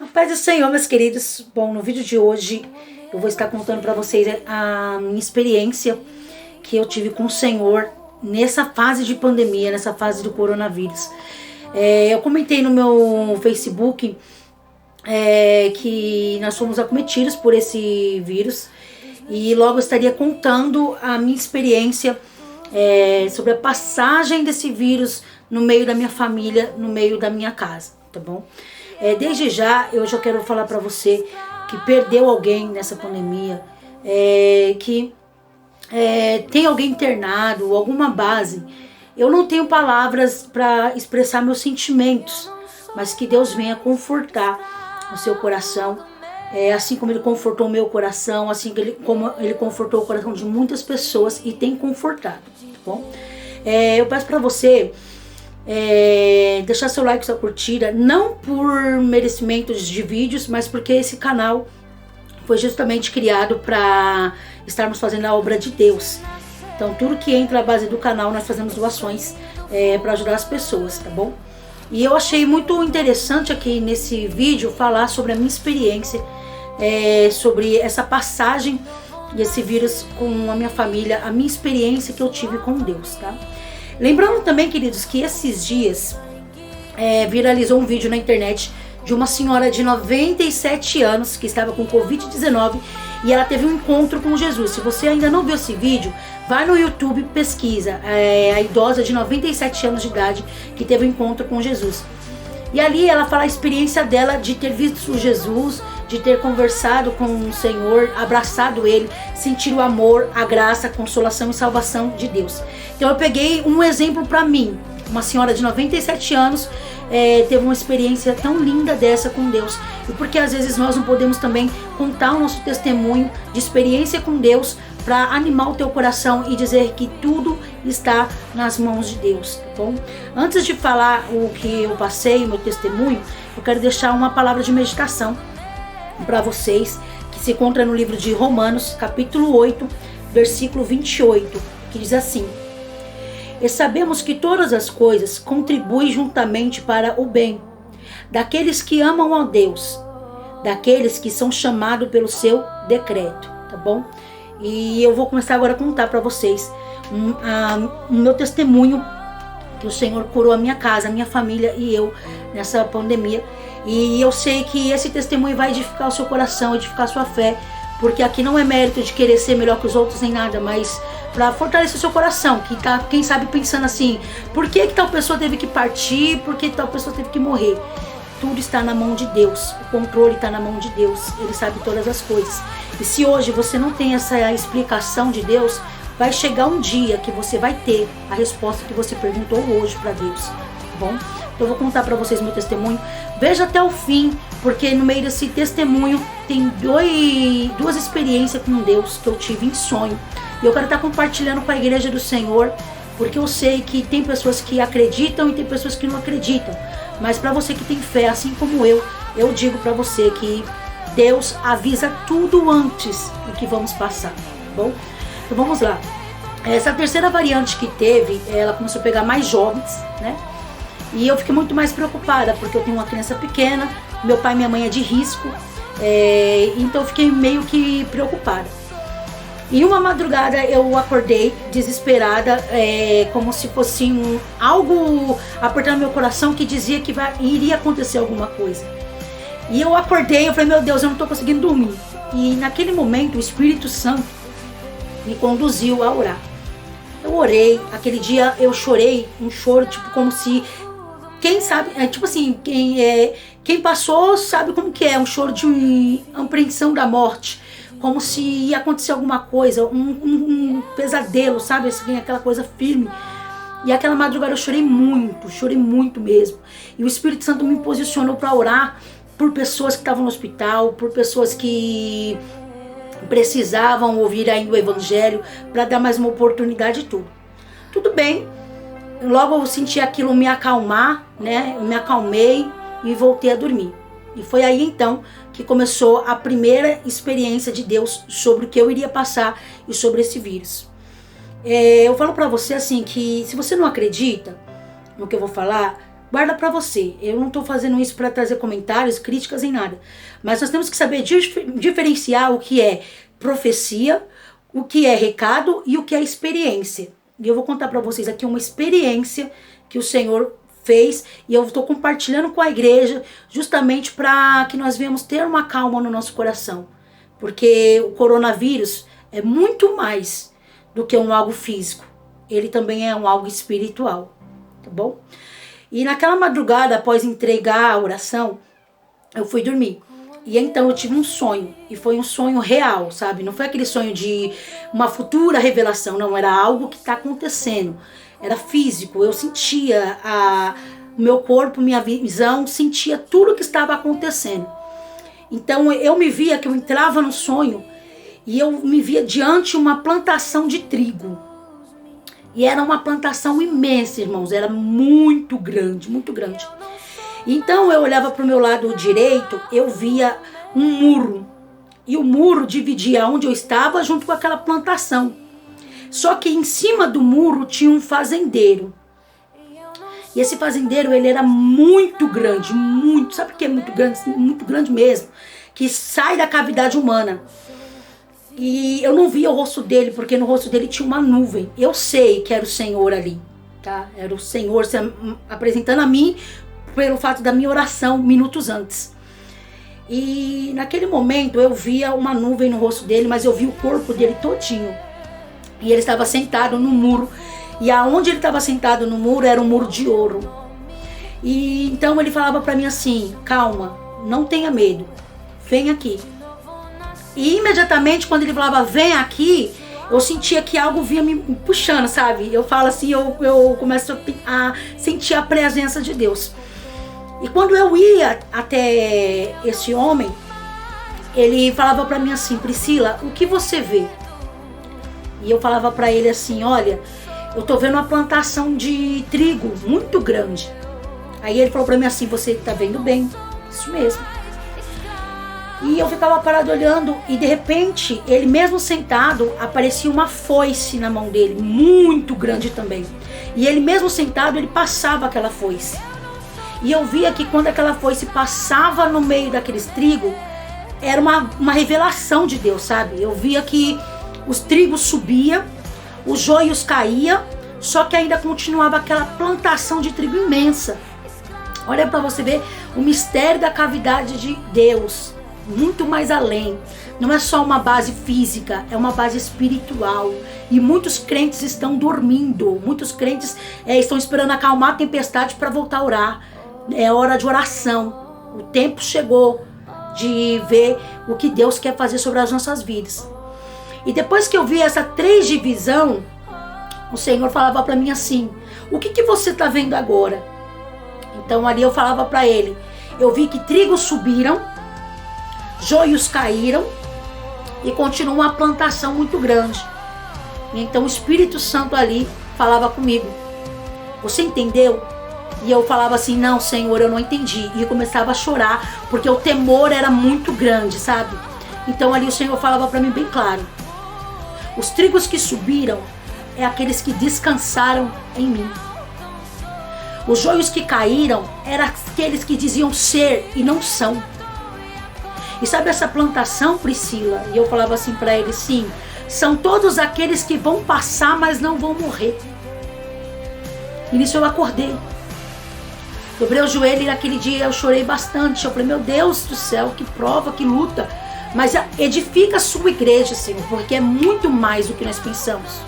A paz do Senhor, meus queridos. Bom, no vídeo de hoje eu vou estar contando para vocês a minha experiência que eu tive com o Senhor nessa fase de pandemia, nessa fase do coronavírus. Eu comentei no meu Facebook que nós fomos acometidos por esse vírus e logo eu estaria contando a minha experiência sobre a passagem desse vírus no meio da minha família, no meio da minha casa, tá bom? Desde já, eu já quero falar para você que perdeu alguém nessa pandemia, que tem alguém internado, alguma base. Eu não tenho palavras para expressar meus sentimentos, mas que Deus venha confortar o seu coração, assim como Ele confortou o meu coração, assim como Ele confortou o coração de muitas pessoas e tem confortado, tá bom? Eu peço para você deixar seu like, sua curtida, não por merecimentos de vídeos, mas porque esse canal foi justamente criado para estarmos fazendo a obra de Deus. Então tudo que entra à base do canal nós fazemos doações para ajudar as pessoas, tá bom? E eu achei muito interessante aqui nesse vídeo falar sobre a minha experiência, sobre essa passagem desse vírus com a minha família, a minha experiência que eu tive com Deus, tá? Lembrando também, queridos, que esses dias viralizou um vídeo na internet de uma senhora de 97 anos que estava com Covid-19 e ela teve um encontro com Jesus. Se você ainda não viu esse vídeo, vai no YouTube, pesquisa. A idosa de 97 anos de idade que teve um encontro com Jesus. E ali ela fala a experiência dela de ter visto Jesus, de ter conversado com o Senhor, abraçado Ele, sentir o amor, a graça, a consolação e salvação de Deus. Então eu peguei um exemplo para mim, uma senhora de 97 anos teve uma experiência tão linda dessa com Deus. E porque às vezes nós não podemos também contar o nosso testemunho de experiência com Deus para animar o teu coração e dizer que tudo está nas mãos de Deus, tá bom? Antes de falar o que eu passei, o meu testemunho, eu quero deixar uma palavra de meditação para vocês, que se encontra no livro de Romanos, capítulo 8, versículo 28, que diz assim: E sabemos que todas as coisas contribuem juntamente para o bem daqueles que amam a Deus, daqueles que são chamados pelo seu decreto, tá bom? E eu vou começar agora a contar para vocês o meu testemunho, que o Senhor curou a minha casa, a minha família e eu nessa pandemia. E eu sei que esse testemunho vai edificar o seu coração, edificar a sua fé, porque aqui não é mérito de querer ser melhor que os outros nem nada, mas para fortalecer o seu coração, que tá, quem sabe, pensando assim: por que tal pessoa teve que partir, por que tal pessoa teve que morrer? Tudo está na mão de Deus, o controle está na mão de Deus, Ele sabe todas as coisas. E se hoje você não tem essa explicação de Deus, vai chegar um dia que você vai ter a resposta que você perguntou hoje para Deus, tá bom? Então eu vou contar para vocês meu testemunho. Veja até o fim, porque no meio desse testemunho tem duas experiências com Deus que eu tive em sonho. E eu quero estar compartilhando com a igreja do Senhor, porque eu sei que tem pessoas que acreditam e tem pessoas que não acreditam. Mas para você que tem fé, assim como eu digo para você que Deus avisa tudo antes do que vamos passar, tá bom? Então vamos lá. Essa terceira variante que teve, ela começou a pegar mais jovens, né? E eu fiquei muito mais preocupada, porque eu tenho uma criança pequena, meu pai e minha mãe é de risco, então eu fiquei meio que preocupada. E uma madrugada eu acordei desesperada, como se fosse algo apertando meu coração que dizia que iria acontecer alguma coisa. E eu acordei, eu falei: meu Deus, eu não estou conseguindo dormir. E naquele momento o Espírito Santo me conduziu a orar. Eu orei, aquele dia eu chorei, um choro tipo como se... Quem sabe, tipo assim, quem passou sabe como que é, um choro de apreensão da morte, como se ia acontecer alguma coisa, um pesadelo, sabe, assim, aquela coisa firme. E aquela madrugada eu chorei muito mesmo. E o Espírito Santo me posicionou para orar por pessoas que estavam no hospital, por pessoas que precisavam ouvir ainda o Evangelho, para dar mais uma oportunidade e tudo. Tudo bem. Logo eu senti aquilo me acalmar, né? Eu me acalmei e voltei a dormir. E foi aí então que começou a primeira experiência de Deus sobre o que eu iria passar e sobre esse vírus. Eu falo pra você assim que se você não acredita no que eu vou falar, guarda pra você. Eu não tô fazendo isso pra trazer comentários, críticas em nada. Mas nós temos que saber diferenciar o que é profecia, o que é recado e o que é experiência. E eu vou contar pra vocês aqui uma experiência que o Senhor fez e eu estou compartilhando com a igreja justamente para que nós venhamos ter uma calma no nosso coração. Porque o coronavírus é muito mais do que algo físico. Ele também é algo espiritual, tá bom? E naquela madrugada, após entregar a oração, eu fui dormir. E então eu tive um sonho, e foi um sonho real, sabe? Não foi aquele sonho de uma futura revelação, não, era algo que está acontecendo. Era físico, eu sentia o meu corpo, minha visão, sentia tudo o que estava acontecendo. Então eu me via que eu entrava no sonho e eu me via diante de uma plantação de trigo. E era uma plantação imensa, irmãos, era muito grande, muito grande. Então eu olhava para o meu lado direito, eu via um muro. E o muro dividia onde eu estava junto com aquela plantação. Só que em cima do muro tinha um fazendeiro. E esse fazendeiro, ele era muito grande, muito, sabe o que é muito grande? Muito grande mesmo, que sai da cavidade humana. E eu não via o rosto dele, porque no rosto dele tinha uma nuvem. Eu sei que era o Senhor ali, tá? Era o Senhor se apresentando a mim pelo fato da minha oração minutos antes. E naquele momento eu via uma nuvem no rosto dele, mas eu vi o corpo dele todinho. E ele estava sentado no muro. E aonde ele estava sentado no muro era um muro de ouro. E então ele falava para mim assim: calma, não tenha medo, vem aqui. E imediatamente quando ele falava vem aqui, eu sentia que algo vinha me puxando, sabe? Eu falo assim, eu começo a sentir a presença de Deus. E quando eu ia até esse homem, ele falava para mim assim: Priscila, o que você vê? E eu falava para ele assim: olha, eu tô vendo uma plantação de trigo muito grande. Aí ele falou pra mim assim: você tá vendo bem, isso mesmo. E eu ficava parado olhando e de repente, ele mesmo sentado, aparecia uma foice na mão dele, muito grande também. E ele mesmo sentado, ele passava aquela foice. E eu via que quando aquela foice passava no meio daqueles trigo, era uma revelação de Deus, sabe? Eu via que os trigos subiam, os joios caíam, só que ainda continuava aquela plantação de trigo imensa. Olha para você ver o mistério da cavidade de Deus, muito mais além. Não é só uma base física, é uma base espiritual. E muitos crentes estão dormindo, muitos crentes estão esperando acalmar a tempestade para voltar a orar. É hora de oração. O tempo chegou de ver o que Deus quer fazer sobre as nossas vidas. E depois que eu vi essa 3 divisão, o Senhor falava para mim assim: o que você está vendo agora? Então ali eu falava para ele: eu vi que trigos subiram, joios caíram e continua uma plantação muito grande. E então o Espírito Santo ali falava comigo: você entendeu? E eu falava assim: não, Senhor, eu não entendi. E eu começava a chorar, porque o temor era muito grande, sabe? Então ali o Senhor falava para mim bem claro: os trigos que subiram é aqueles que descansaram em mim. Os joios que caíram eram aqueles que diziam ser e não são. E sabe essa plantação, Priscila? E eu falava assim para ele: sim, são todos aqueles que vão passar, mas não vão morrer. E nisso eu acordei. Dobrei o joelho e naquele dia eu chorei bastante. Eu falei: meu Deus do céu, que prova, que luta. Mas edifica a sua igreja, Senhor, porque é muito mais do que nós pensamos.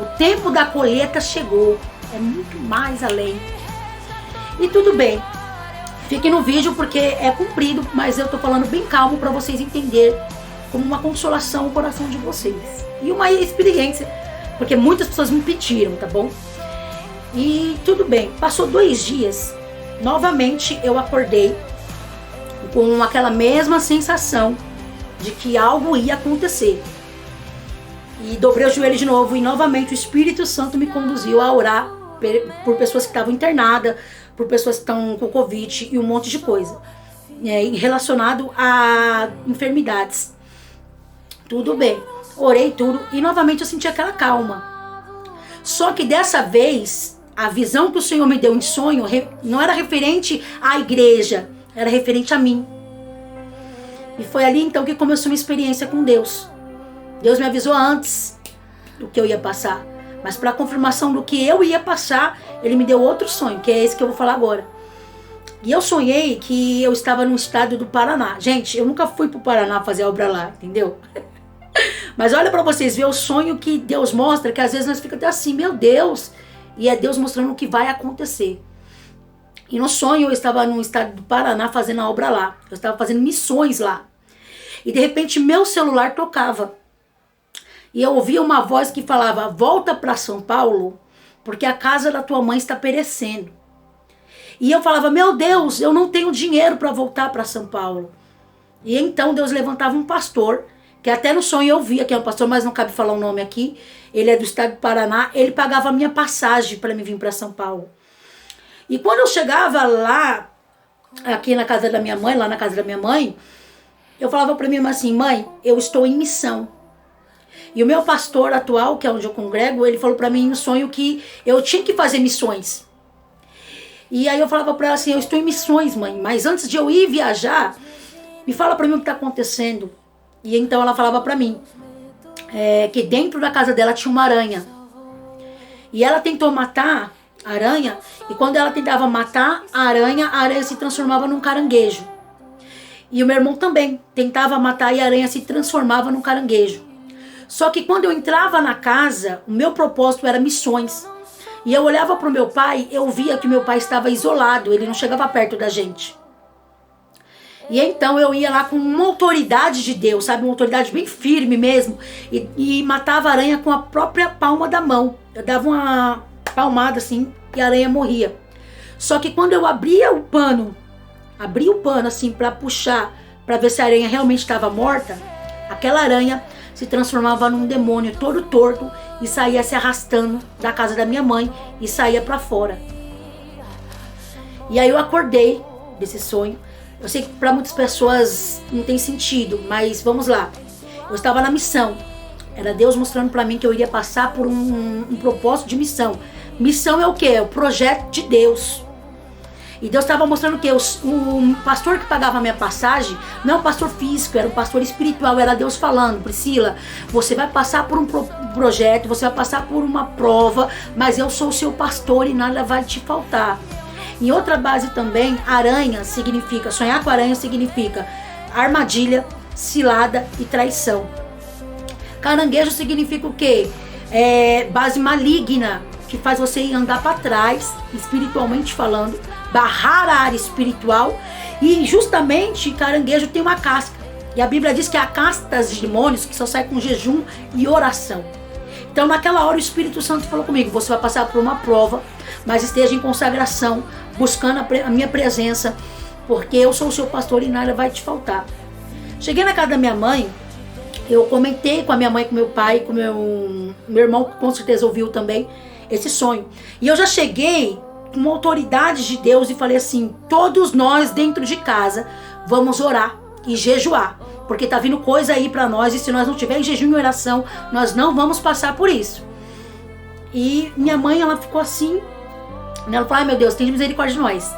O tempo da colheita chegou. É muito mais além. E tudo bem. Fique no vídeo porque é comprido, mas eu tô falando bem calmo para vocês entenderem, como uma consolação no coração de vocês. E uma experiência, porque muitas pessoas me pediram, tá bom? E tudo bem. Passou 2 dias. Novamente eu acordei com aquela mesma sensação de que algo ia acontecer. E dobrei o joelho de novo e novamente o Espírito Santo me conduziu a orar por pessoas que estavam internadas, por pessoas que estão com Covid e um monte de coisa relacionado a enfermidades. Tudo bem, orei tudo e novamente eu senti aquela calma. Só que dessa vez a visão que o Senhor me deu em sonho não era referente à igreja, era referente a mim. E foi ali então que começou minha experiência com Deus. Deus me avisou antes do que eu ia passar, mas para confirmação do que eu ia passar, Ele me deu outro sonho, que é esse que eu vou falar agora. E eu sonhei que eu estava no estado do Paraná. Gente, eu nunca fui pro Paraná fazer obra lá, entendeu? Mas olha para vocês verem o sonho que Deus mostra, que às vezes nós ficamos até assim, meu Deus, e é Deus mostrando o que vai acontecer. E no sonho eu estava no estado do Paraná fazendo a obra lá. Eu estava fazendo missões lá. E de repente meu celular tocava. E eu ouvia uma voz que falava, volta para São Paulo, porque a casa da tua mãe está perecendo. E eu falava, meu Deus, eu não tenho dinheiro para voltar para São Paulo. E então Deus levantava um pastor, que até no sonho eu via que é um pastor, mas não cabe falar o nome aqui. Ele é do estado do Paraná, ele pagava a minha passagem para me vir para São Paulo. E quando eu chegava lá, aqui na casa da minha mãe, lá na casa da minha mãe, eu falava para minha mãe assim, mãe, eu estou em missão. E o meu pastor atual, que é onde eu congrego, ele falou para mim no sonho que eu tinha que fazer missões. E aí eu falava para ela assim, eu estou em missões, mãe, mas antes de eu ir viajar, me fala para mim o que está acontecendo. E então ela falava para mim que dentro da casa dela tinha uma aranha. E ela tentou matar a aranha, e quando ela tentava matar a aranha se transformava num caranguejo. E o meu irmão também tentava matar e a aranha se transformava num caranguejo. Só que quando eu entrava na casa, o meu propósito era missões. E eu olhava para o meu pai, eu via que meu pai estava isolado, ele não chegava perto da gente. E então eu ia lá com uma autoridade de Deus, sabe? Uma autoridade bem firme mesmo. E matava a aranha com a própria palma da mão. Eu dava uma palmada assim e a aranha morria. Só que quando eu abria o pano assim para puxar, para ver se a aranha realmente estava morta, aquela aranha se transformava num demônio todo torto e saía se arrastando da casa da minha mãe e saía para fora. E aí eu acordei desse sonho. Eu sei que para muitas pessoas não tem sentido, mas vamos lá. Eu estava na missão. Era Deus mostrando para mim que eu iria passar por um propósito de missão. Missão é o quê? É o projeto de Deus. E Deus estava mostrando que o pastor que pagava a minha passagem não é um pastor físico, era um pastor espiritual. Era Deus falando, Priscila, você vai passar por um projeto, você vai passar por uma prova, mas eu sou o seu pastor e nada vai te faltar. Em outra base também, aranha significa, sonhar com aranha significa armadilha, cilada e traição. Caranguejo significa o quê? Base maligna, que faz você andar para trás, espiritualmente falando, barrar a área espiritual. E justamente caranguejo tem uma casca. E a Bíblia diz que há castas de demônios que só saem com jejum e oração. Então naquela hora o Espírito Santo falou comigo, você vai passar por uma prova, mas esteja em consagração, buscando a minha presença, porque eu sou o seu pastor e nada vai te faltar. Cheguei na casa da minha mãe, eu comentei com a minha mãe, com meu pai, com meu irmão, que com certeza ouviu também esse sonho. E eu já cheguei com uma autoridade de Deus e falei assim, todos nós dentro de casa vamos orar e jejuar, porque tá vindo coisa aí pra nós e se nós não tiver em jejum e oração, nós não vamos passar por isso. E minha mãe, ela ficou assim, ela falou, ai meu Deus, tem misericórdia de nós.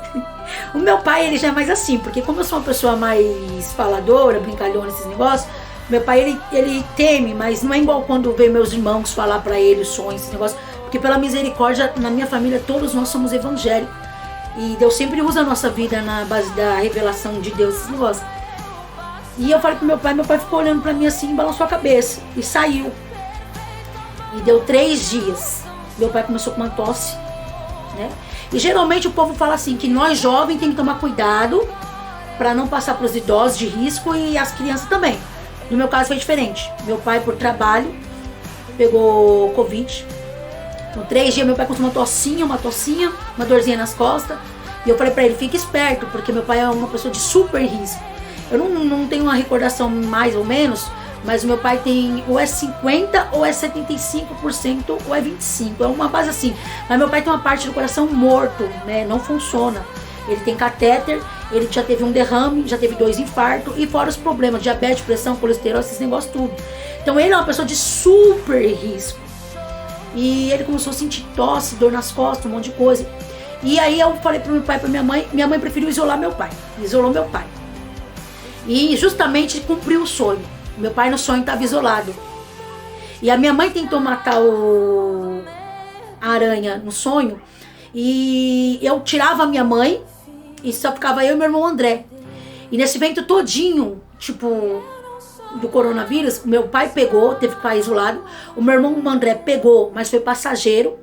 O meu pai, ele já é mais assim, porque como eu sou uma pessoa mais faladora, brincalhona, esses negócios, meu pai, ele teme, mas não é igual quando vê meus irmãos falar pra ele os sonhos, esses negócios, porque pela misericórdia, na minha família, todos nós somos evangélicos. E Deus sempre usa a nossa vida na base da revelação de Deus, esses negócios. E eu falei pro meu pai ficou olhando pra mim assim, balançou a cabeça e saiu. E deu 3 dias. Meu pai começou com uma tosse, né? E geralmente o povo fala assim, que nós jovens tem que tomar cuidado para não passar para os idosos de risco e as crianças também. No meu caso foi diferente. Meu pai, por trabalho, pegou Covid. Com 3 dias meu pai começou uma tossinha, uma dorzinha nas costas. E eu falei pra ele, fique esperto, porque meu pai é uma pessoa de super risco. Eu não tenho uma recordação mais ou menos, mas o meu pai tem ou é 50% ou é 75% ou é 25%. É uma base assim. Mas meu pai tem uma parte do coração morto, né? Não funciona. Ele tem catéter, ele já teve um derrame, já teve 2 infartos e fora os problemas, diabetes, pressão, colesterol, esses negócios tudo. Então ele é uma pessoa de super risco. E ele começou a sentir tosse, dor nas costas, um monte de coisa. E aí eu falei pro meu pai e pra minha mãe preferiu isolar meu pai. Isolou meu pai. E justamente cumpriu o sonho. Meu pai no sonho estava isolado. E a minha mãe tentou matar a aranha no sonho. E eu tirava a minha mãe e só ficava eu e meu irmão André. E nesse evento todinho, tipo, do coronavírus, meu pai pegou, teve que ficar isolado. O meu irmão André pegou, mas foi passageiro.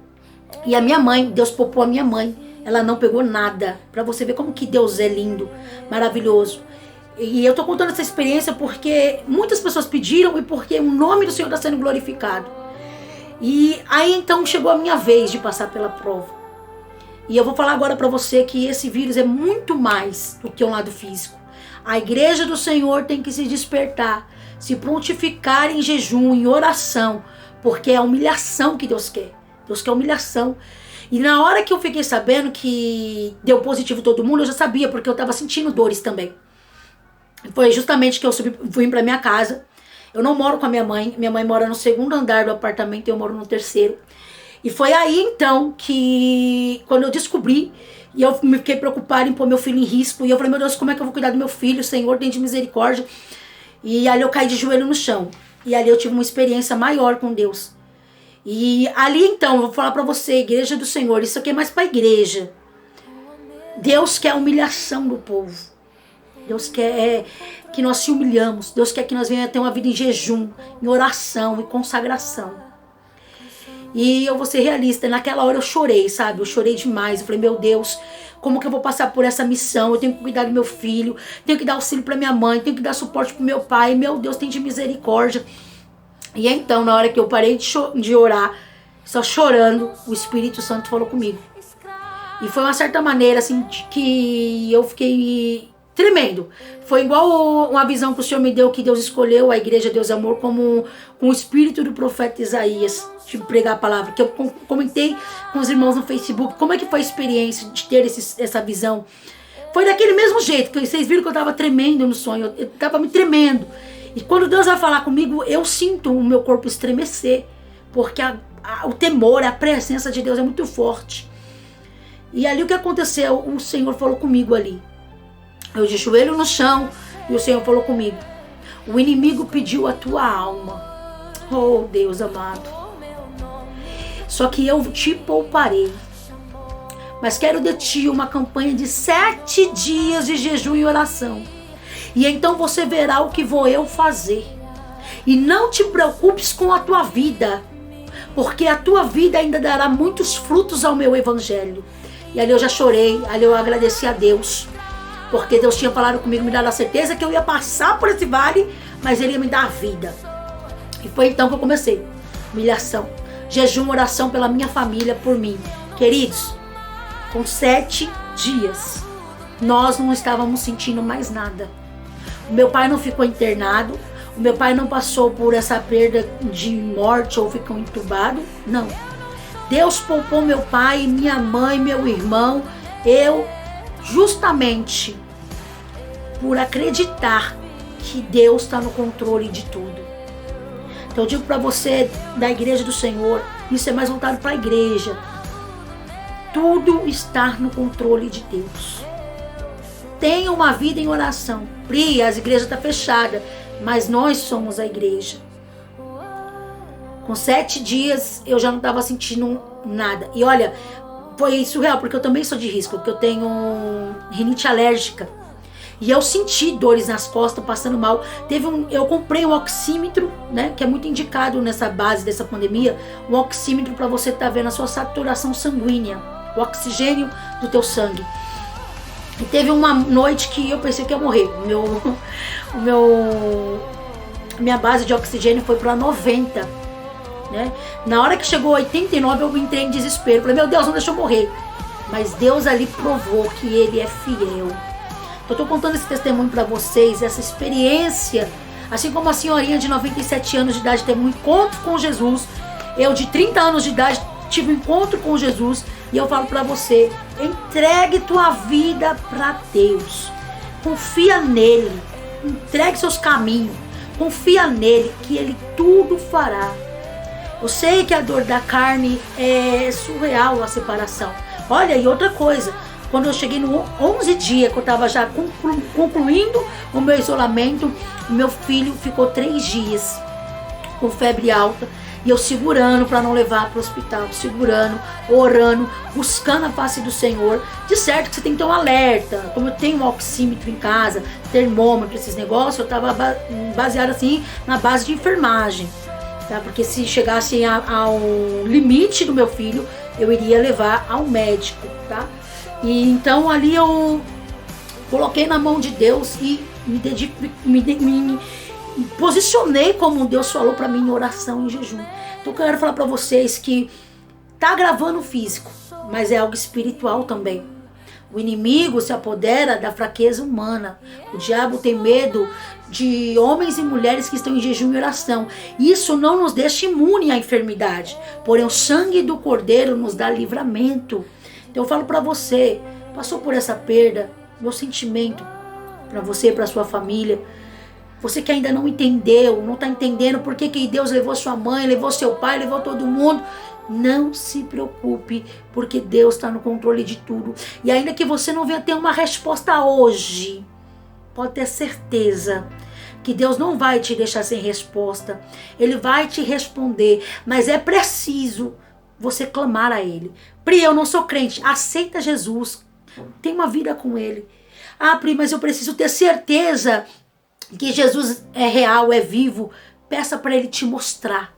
E a minha mãe, Deus poupou a minha mãe. Ela não pegou nada. Pra você ver como que Deus é lindo, maravilhoso. E eu tô contando essa experiência porque muitas pessoas pediram e porque o nome do Senhor está sendo glorificado. E aí então chegou a minha vez de passar pela prova. E eu vou falar agora pra você que esse vírus é muito mais do que um lado físico. A igreja do Senhor tem que se despertar, se prontificar em jejum, em oração, porque é a humilhação que Deus quer. Deus quer humilhação. E na hora que eu fiquei sabendo que deu positivo todo mundo, eu já sabia, porque eu estava sentindo dores também. Foi justamente que eu fui para minha casa. Eu não moro com a minha mãe mora no segundo andar do apartamento e eu moro no terceiro. E foi aí então que, quando eu descobri, e eu me fiquei preocupada em pôr meu filho em risco, e eu falei, meu Deus, como é que eu vou cuidar do meu filho? Senhor, tem de misericórdia. E ali eu caí de joelho no chão. E ali eu tive uma experiência maior com Deus. E ali então, eu vou falar pra você, igreja do Senhor, isso aqui é mais pra igreja. Deus quer a humilhação do povo. Deus quer que nós se humilhamos. Deus quer que nós venhamos ter uma vida em jejum, em oração, em consagração. E eu vou ser realista, naquela hora eu chorei, sabe? Eu chorei demais. Eu falei, meu Deus, como que eu vou passar por essa missão? Eu tenho que cuidar do meu filho, tenho que dar auxílio pra minha mãe, tenho que dar suporte pro meu pai. Meu Deus, tem de misericórdia. E então, na hora que eu parei de orar, só chorando, o Espírito Santo falou comigo. E foi uma certa maneira, assim, que eu fiquei tremendo. Foi igual uma visão que o Senhor me deu, que Deus escolheu a igreja Deus Amor como com o espírito do profeta Isaías, de pregar a palavra. Que eu comentei com os irmãos no Facebook, como é que foi a experiência de ter essa visão. Foi daquele mesmo jeito, que vocês viram que eu estava tremendo no sonho, eu estava me tremendo. E quando Deus vai falar comigo, eu sinto o meu corpo estremecer, porque o temor, a presença de Deus é muito forte. E ali o que aconteceu? O Senhor falou comigo ali. Eu de joelho no chão e o Senhor falou comigo. O inimigo pediu a tua alma. Oh, Deus amado. Só que eu te pouparei. Mas quero de ti uma campanha de 7 dias de jejum e oração. E então você verá o que vou eu fazer. E não te preocupes com a tua vida, porque a tua vida ainda dará muitos frutos ao meu evangelho. E ali eu já chorei, ali eu agradeci a Deus, porque Deus tinha falado comigo, me dado a certeza que eu ia passar por esse vale, mas Ele ia me dar a vida. E foi então que eu comecei. Humilhação, jejum, oração pela minha família, por mim. Queridos, com 7 dias, nós não estávamos sentindo mais nada. O meu pai não ficou internado, o meu pai não passou por essa perda de morte ou ficou entubado, não. Deus poupou meu pai, minha mãe, meu irmão, eu, justamente por acreditar que Deus está no controle de tudo. Então eu digo para você da igreja do Senhor, isso é mais voltado para a igreja. Tudo está no controle de Deus. Tenha uma vida em oração. Pri, as igrejas estão fechadas, mas nós somos a igreja. Com 7 dias eu já não estava sentindo nada. E olha, foi surreal, porque eu também sou de risco, porque eu tenho rinite alérgica. E eu senti dores nas costas, passando mal. Eu comprei um oxímetro, né, que é muito indicado nessa base dessa pandemia, um oxímetro para você estar vendo a sua saturação sanguínea, o oxigênio do teu sangue. E teve uma noite que eu pensei que ia morrer. Minha base de oxigênio foi para 90, né? Na hora que chegou 89, eu entrei em desespero. Falei, meu Deus, não deixa eu morrer. Mas Deus ali provou que Ele é fiel. Então, eu tô contando esse testemunho para vocês, essa experiência. Assim como a senhorinha de 97 anos de idade teve um encontro com Jesus, eu de 30 anos de idade tive um encontro com Jesus. E eu falo para você, entregue tua vida para Deus. Confia nele. Entregue seus caminhos. Confia nele, que Ele tudo fará. Eu sei que a dor da carne é surreal, a separação. Olha, e outra coisa, quando eu cheguei no 11 dias, que eu estava já concluindo o meu isolamento, o meu filho ficou 3 dias com febre alta. E eu segurando para não levar para o hospital, segurando, orando, buscando a face do Senhor. De certo que você tem que ter um alerta. Como eu tenho um oxímetro em casa, termômetro, esses negócios, eu estava baseado assim na base de enfermagem. Tá? Porque se chegasse ao limite do meu filho, eu iria levar ao médico. Tá? E então ali eu coloquei na mão de Deus e me posicionei como Deus falou para mim em oração, em jejum. Então eu quero falar para vocês que tá gravando físico, mas é algo espiritual também. O inimigo se apodera da fraqueza humana. O diabo tem medo de homens e mulheres que estão em jejum e oração. Isso não nos deixa imune à enfermidade. Porém, o sangue do Cordeiro nos dá livramento. Então eu falo para você, passou por essa perda, meu sentimento para você e para sua família. Você que ainda não entendeu, não está entendendo por que Deus levou sua mãe, levou seu pai, levou todo mundo. Não se preocupe, porque Deus está no controle de tudo. E ainda que você não venha ter uma resposta hoje, pode ter certeza que Deus não vai te deixar sem resposta. Ele vai te responder, mas é preciso você clamar a Ele. Pri, eu não sou crente, aceita Jesus, tem uma vida com Ele. Ah, Pri, mas eu preciso ter certeza que Jesus é real, é vivo. Peça para Ele te mostrar.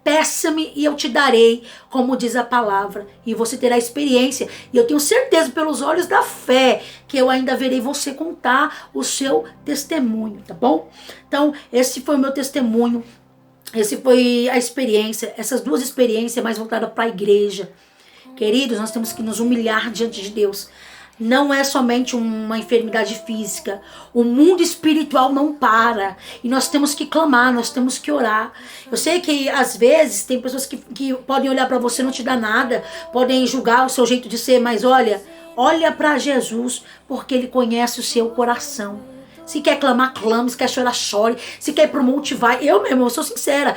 Peça-me e eu te darei, como diz a palavra, e você terá experiência. E eu tenho certeza, pelos olhos da fé, que eu ainda verei você contar o seu testemunho, tá bom? Então, esse foi o meu testemunho, esse foi a experiência, essas 2 experiências mais voltadas para a igreja. Queridos, nós temos que nos humilhar diante de Deus. Não é somente uma enfermidade física. O mundo espiritual não para. E nós temos que clamar, nós temos que orar. Eu sei que às vezes tem pessoas que podem olhar para você e não te dar nada. Podem julgar o seu jeito de ser. Mas olha para Jesus, porque Ele conhece o seu coração. Se quer clamar, clame. Se quer chorar, chore. Se quer ir pro monte, vai. Eu mesmo, eu sou sincera.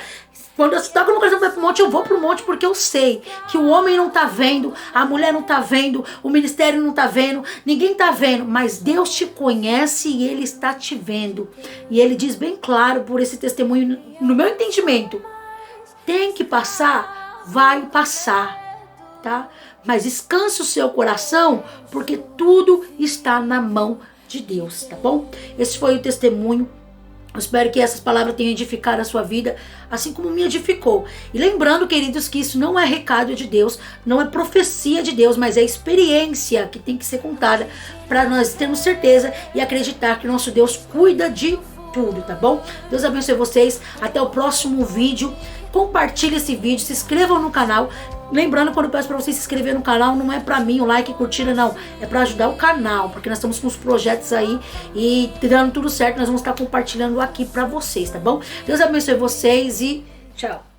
Quando eu estou com uma coisa para pro monte, eu vou pro monte porque eu sei que o homem não tá vendo, a mulher não tá vendo, o ministério não tá vendo, ninguém tá vendo, mas Deus te conhece e Ele está te vendo. E Ele diz bem claro por esse testemunho, no meu entendimento, tem que passar, vai passar, tá? Mas descanse o seu coração, porque tudo está na mão de Deus, tá bom? Esse foi o testemunho. Eu espero que essas palavras tenham edificado a sua vida, assim como me edificou. E lembrando, queridos, que isso não é recado de Deus, não é profecia de Deus, mas é experiência que tem que ser contada para nós termos certeza e acreditar que o nosso Deus cuida de tudo, tá bom? Deus abençoe vocês. Até o próximo vídeo. Compartilhe esse vídeo, se inscrevam no canal. Lembrando, quando eu peço para você se inscrever no canal, não é para mim o like, curtida, não. É para ajudar o canal, porque nós estamos com os projetos aí e dando tudo certo. Nós vamos estar compartilhando aqui para vocês, tá bom? Deus abençoe vocês e tchau.